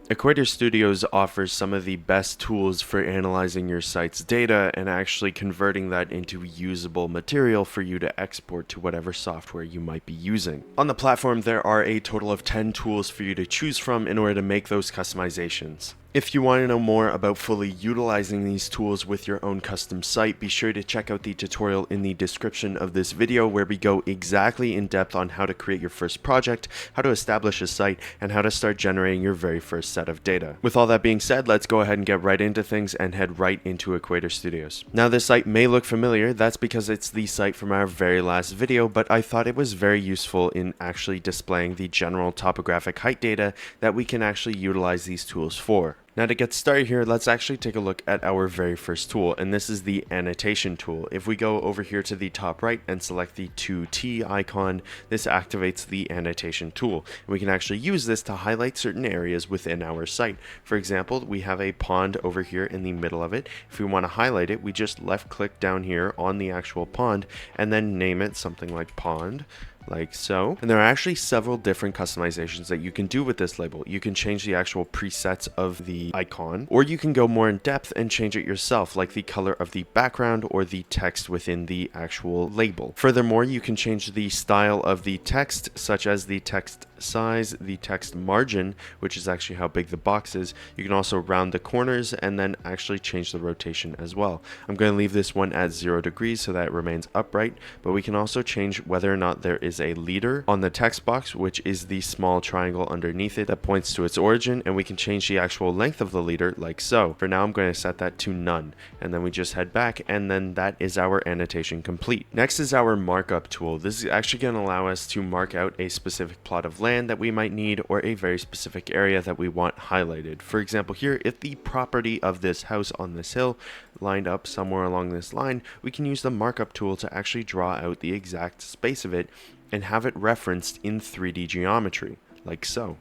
Equator Studios offers some of the best tools for analyzing your site's data and actually converting that into usable material for you to export to whatever software you might be using. On the platform, there are a total of 10 tools for you to choose from in order to make those customizations. If you want to know more about fully utilizing these tools with your own custom site, be sure to check out the tutorial in the description of this video where we go exactly in depth on how to create your first project, how to establish a site, and how to start generating your very first set of data. With all that being said, let's go ahead and get right into things and head right into Equator Studios. Now this site may look familiar, that's because it's the site from our very last video, but I thought it was very useful in actually displaying the general topographic height data that we can actually utilize these tools for. Now to get started here, let's actually take a look at our very first tool, and this is the Annotation Tool. If we go over here to the top right and select the 2T icon, this activates the Annotation Tool. And we can actually use this to highlight certain areas within our site. For example, we have a pond over here in the middle of it. If we want to highlight it, we just left click down here on the actual pond and then name it something like pond, like so. And there are actually several different customizations that you can do with this label. You can change the actual presets of the icon, or you can go more in depth and change it yourself, like the color of the background or the text within the actual label. Furthermore, you can change the style of the text, such as the text size, the text margin, which is actually how big the box is. You can also round the corners and then actually change the rotation as well. I'm going to leave this one at 0 degrees so that it remains upright, but we can also change whether or not there is a leader on the text box, which is the small triangle underneath it that points to its origin, and we can change the actual length of the leader like so. For now, I'm going to set that to none, and then we just head back, and then that is our annotation complete. Next is our Markup Tool. This is actually going to allow us to mark out a specific plot of land that we might need, or a very specific area that we want highlighted. For example here, if the property of this house on this hill lined up somewhere along this line, we can use the Markup Tool to actually draw out the exact space of it and have it referenced in 3D geometry, like so.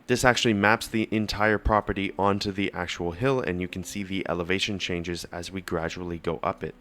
This actually maps the entire property onto the actual hill, and you can see the elevation changes as we gradually go up it.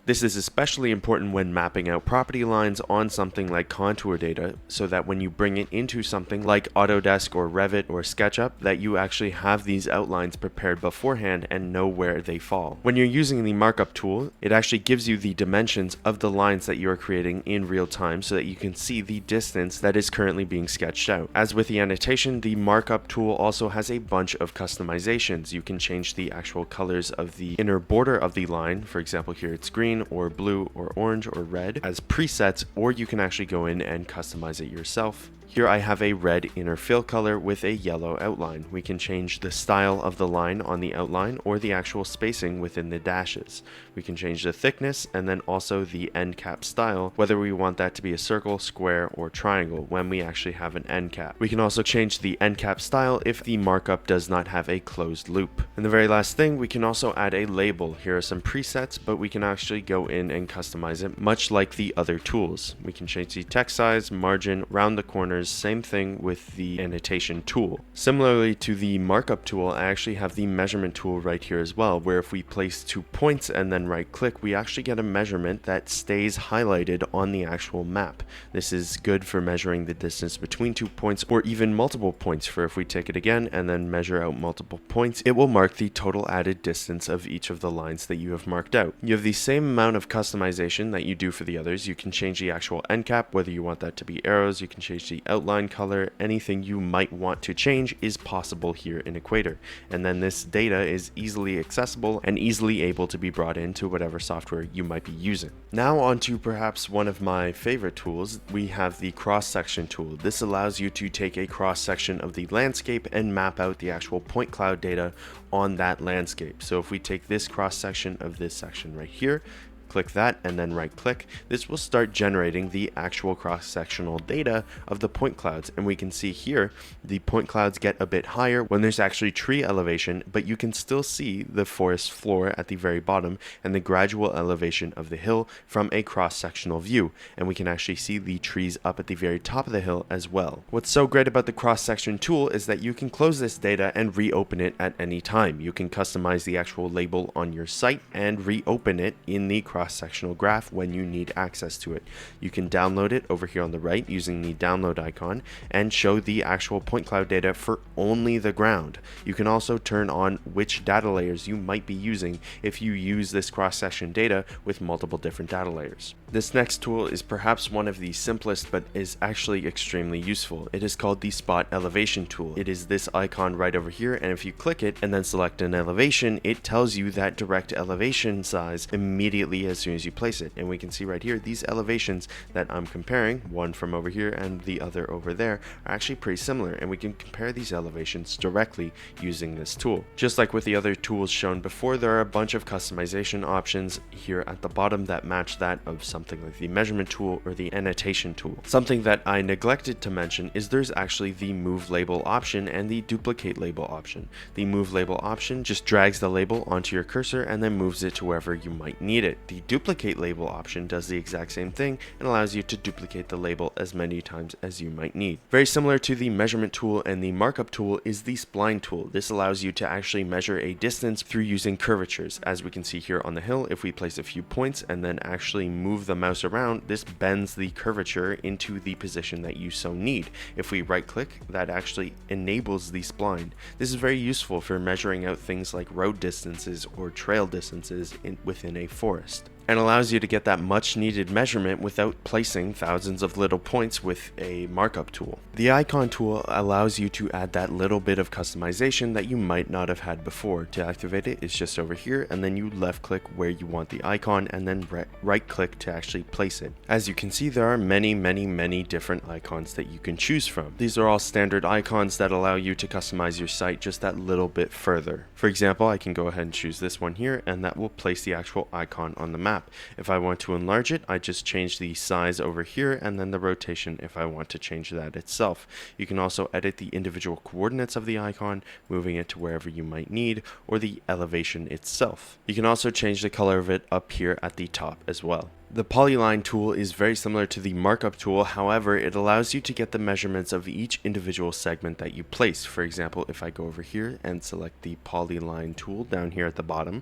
This is especially important when mapping out property lines on something like contour data, so that when you bring it into something like Autodesk or Revit or SketchUp, that you actually have these outlines prepared beforehand and know where they fall. When you're using the Markup Tool, it actually gives you the dimensions of the lines that you are creating in real time so that you can see the distance that is currently being sketched out. As with the annotation, the Markup Tool also has a bunch of customizations. You can change the actual colors of the inner border of the line. For example, here it's green or blue or orange or red as presets, or you can actually go in and customize it yourself. Here I have a red inner fill color with a yellow outline. We can change the style of the line on the outline or the actual spacing within the dashes. We can change the thickness and then also the end cap style, whether we want that to be a circle, square, or triangle when we actually have an end cap. We can also change the end cap style if the markup does not have a closed loop. And the very last thing, we can also add a label. Here are some presets, but we can actually go in and customize it much like the other tools. We can change the text size, margin, round the corners. Same thing with the Annotation Tool. Similarly to the Markup Tool, I actually have the Measurement Tool right here as well, where if we place 2 points and then right click, we actually get a measurement that stays highlighted on the actual map. This is good for measuring the distance between 2 points or even multiple points. For if we take it again and then measure out multiple points, it will mark the total added distance of each of the lines that you have marked out. You have the same amount of customization that you do for the others. You can change the actual end cap, whether you want that to be arrows. You can change the outline color. Anything you might want to change is possible here in Equator, and then this data is easily accessible and easily able to be brought into whatever software you might be using. Now on to perhaps one of my favorite tools. We have the cross-section tool. This allows you to take a cross-section of the landscape and map out the actual point cloud data on that landscape. So if we take this cross-section of this section right here, click that and then right click, this will start generating the actual cross-sectional data of the point clouds. And we can see here the point clouds get a bit higher when there's actually tree elevation, but you can still see the forest floor at the very bottom and the gradual elevation of the hill from a cross-sectional view. And we can actually see the trees up at the very top of the hill as well. What's so great about the cross-section tool is that you can close this data and reopen it at any time. You can customize the actual label on your site and reopen it in the cross cross-sectional graph when you need access to it. You can download it over here on the right using the download icon and show the actual point cloud data for only the ground. You can also turn on which data layers you might be using if you use this cross-section data with multiple different data layers. This next tool is perhaps one of the simplest, but is actually extremely useful. It is called the Spot Elevation Tool. It is this icon right over here, and if you click it and then select an elevation, it tells you that direct elevation size immediately as soon as you place it. And we can see right here, these elevations that I'm comparing, one from over here and the other over there, are actually pretty similar, and we can compare these elevations directly using this tool. Just like with the other tools shown before, there are a bunch of customization options here at the bottom that match that of something like the Measurement Tool or the Annotation Tool. Something that I neglected to mention is there's actually the Move Label option and the Duplicate Label option. The Move Label option just drags the label onto your cursor and then moves it to wherever you might need it. The Duplicate Label option does the exact same thing and allows you to duplicate the label as many times as you might need. Very similar to the Measurement Tool and the Markup Tool is the Spline Tool. This allows you to actually measure a distance through using curvatures. As we can see here on the hill, if we place a few points and then actually move the mouse around, this bends the curvature into the position that you so need. If we right click, that actually enables the spline. This is very useful for measuring out things like road distances or trail distances within a forest, and allows you to get that much needed measurement without placing thousands of little points with a markup tool. The icon tool allows you to add that little bit of customization that you might not have had before. To activate it, it's just over here, and then you left click where you want the icon and then right click to actually place it. As you can see, there are many different icons that you can choose from. These are all standard icons that allow you to customize your site just that little bit further. For example, I can go ahead and choose this one here, and that will place the actual icon on the map. If I want to enlarge it, I just change the size over here and then the rotation if I want to change that itself. You can also edit the individual coordinates of the icon, moving it to wherever you might need, or the elevation itself. You can also change the color of it up here at the top as well. The Polyline tool is very similar to the Markup tool, however, it allows you to get the measurements of each individual segment that you place. For example, if I go over here and select the Polyline tool down here at the bottom,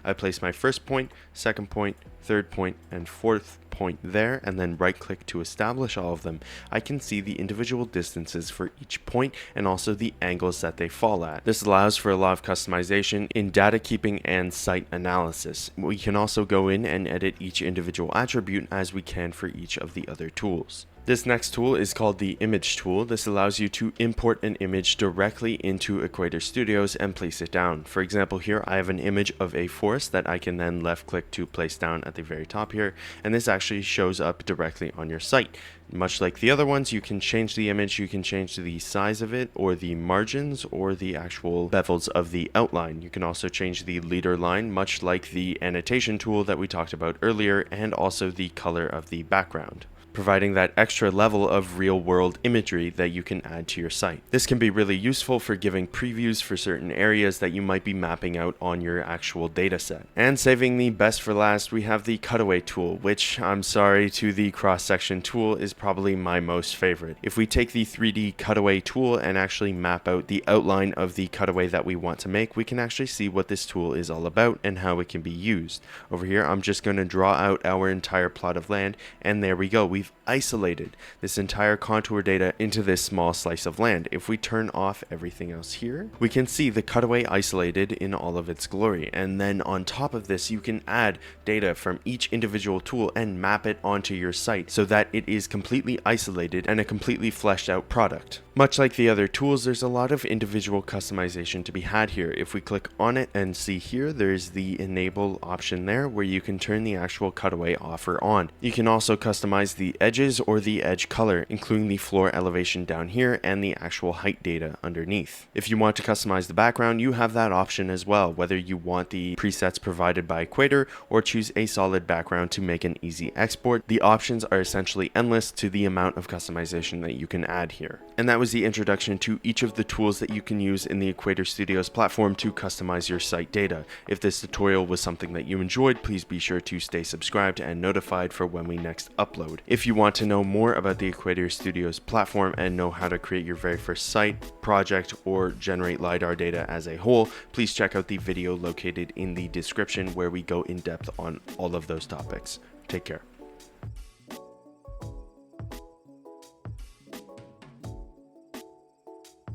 I place my first point, second point, third point, and fourth point there, and then right click to establish all of them. I can see the individual distances for each point and also the angles that they fall at. This allows for a lot of customization in data keeping and site analysis. We can also go in and edit each individual attribute as we can for each of the other tools. This next tool is called the Image Tool. This allows you to import an image directly into Equator Studios and place it down. For example, here I have an image of a forest that I can then left click to place down at the very top here, and this actually shows up directly on your site. Much like the other ones, you can change the image, you can change the size of it, or the margins, or the actual bevels of the outline. You can also change the leader line, much like the Annotation Tool that we talked about earlier, and also the color of the background, providing that extra level of real-world imagery that you can add to your site. This can be really useful for giving previews for certain areas that you might be mapping out on your actual data set. And saving the best for last, we have the Cutaway Tool, which, I'm sorry to the cross-section tool, is probably my most favorite. If we take the 3D Cutaway Tool and actually map out the outline of the cutaway that we want to make, we can actually see what this tool is all about and how it can be used. Over here, I'm just going to draw out our entire plot of land, and there we go. We've isolated this entire contour data into this small slice of land. If we turn off everything else here, we can see the cutaway isolated in all of its glory. And then on top of this, you can add data from each individual tool and map it onto your site so that it is completely isolated and a completely fleshed out product. Much like the other tools, there's a lot of individual customization to be had here. If we click on it and see here, there's the enable option there where you can turn the actual cutaway off or on. You can also customize the edges or the edge color, including the floor elevation down here and the actual height data underneath. If you want to customize the background, you have that option as well, whether you want the presets provided by Equator or choose a solid background to make an easy export. The options are essentially endless to the amount of customization that you can add here. And that was the introduction to each of the tools that you can use in the Equator Studios platform to customize your site data. If this tutorial was something that you enjoyed, please be sure to stay subscribed and notified for when we next upload. If If you want to know more about the Equator Studios platform and know how to create your very first site, project, or generate LiDAR data as a whole, please check out the video located in the description where we go in depth on all of those topics. Take care.